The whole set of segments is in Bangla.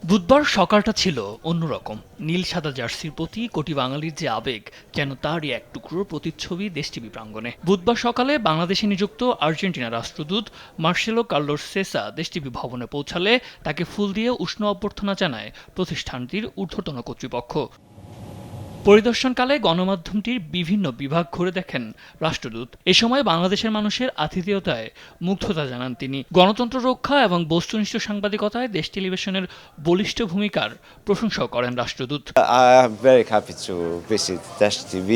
বুধবার সকালটা ছিল অন্যরকম। নীল সাদা জার্সির প্রতি কোটি বাঙালির যে আবেগ, যেন তারই এক টুকরোর প্রতিচ্ছবি দেশ টিভি প্রাঙ্গণে। বুধবার সকালে বাংলাদেশে নিযুক্ত আর্জেন্টিনা রাষ্ট্রদূত মার্সেলো কার্লোস সেসা দেশ টিভি ভবনে পৌঁছালে তাকে ফুল দিয়ে উষ্ণ অভ্যর্থনা জানায় প্রতিষ্ঠানটির ঊর্ধ্বতন কর্তৃপক্ষ। পরিদর্শনকালে গণমাধ্যমটির বিভিন্ন বিভাগ ঘুরে দেখেন রাষ্ট্রদূত। এ সময় বাংলাদেশের মানুষের আতিথেয়তায় মুগ্ধতা জানান তিনি। গণতন্ত্র রক্ষা এবং বস্তুনিষ্ঠ সাংবাদিকতায় দেশ টেলিভিশনের বলিষ্ঠ ভূমিকার প্রশংসাও করেন রাষ্ট্রদূত। I am very happy to visit Dash TV.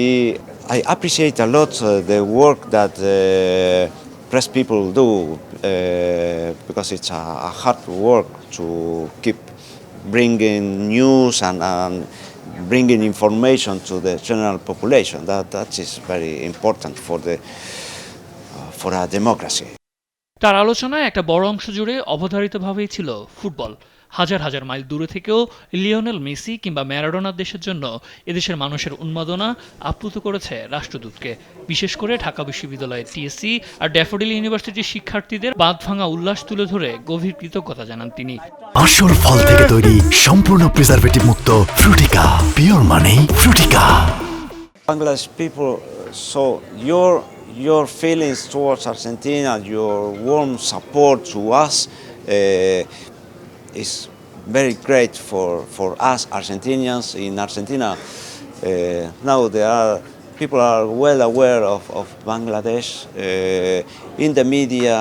I appreciate a lot the work that press people do because it's a hard work to keep bringing news and bringing information to the general population. That is very important for a democracy. তার আলোচনায় একটা বড় অংশ জুড়ে অবধারিতভাবেই ছিল ফুটবল। হাজার হাজার মাইল দূরে থেকেও লিওনেল মেসি কিংবা ম্যারাডোনার দেশের জন্য এদেশের মানুষের উন্মাদনা আপ্লুত করেছে রাষ্ট্রদূতকে। বিশেষ করে ঢাকা বিশ্ববিদ্যালয়ের টিএসসি আর ড্যাফোডিল ইউনিভার্সিটির শিক্ষার্থীদের বাঁধভাঙা উল্লাস তুলে ধরে গভীর কৃতজ্ঞতা জানান তিনি। আসল ফল থেকে তৈরি সম্পূর্ণ প্রিজারভেটিভ মুক্ত ফ্রুটিকা, পিওর মানে Frutika. Bangladesh people, so your feelings towards Argentina, your warm support to us is very great for us Argentinians in Argentina. Now people are well aware of Bangladesh. In the media,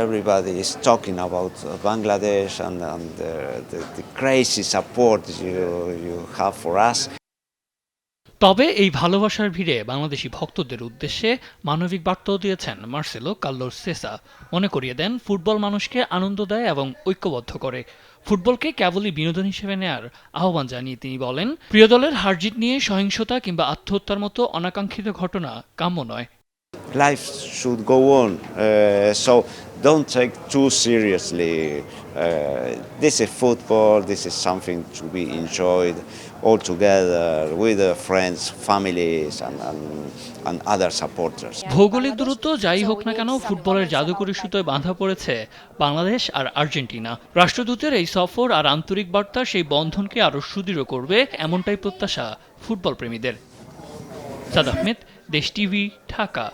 everybody is talking about Bangladesh and the crazy support you have for us. তবে এই ভালোবাসার ভিড়ে বাংলাদেশি ভক্তদের উদ্দেশ্যে মানবিক বার্তাও দিয়েছেন মার্সেলো কার্লোস সেসা। মনে করিয়ে দেন, ফুটবল মানুষকে আনন্দ দেয় এবং ঐক্যবদ্ধ করে। ফুটবলকে কেবলই বিনোদন হিসেবে নেয়ার আহ্বান জানিয়ে তিনি বলেন, প্রিয় দলের হারজিত নিয়ে সহিংসতা কিংবা আত্মহত্যার মতো অনাকাঙ্ক্ষিত ঘটনা কাম্য নয়। Life should go on, so don't take too seriously. This is football. This is something to be enjoyed all together with friends, families, and other supporters. ভৌগোলিক দূরত্ব যাই হোক না কেন, ফুটবলের জাদুকরী সুতোয় বাঁধা পড়েছে বাংলাদেশ আর আর্জেন্টিনা। রাষ্ট্রদূতের এই সফর আর আন্তরিক বার্তা সেই বন্ধনকে আরও সুদৃঢ় করবে, এমনটাই প্রত্যাশা ফুটবল প্রেমীদের। সাদ আহমেদ, দেশ টিভি, ঢাকা।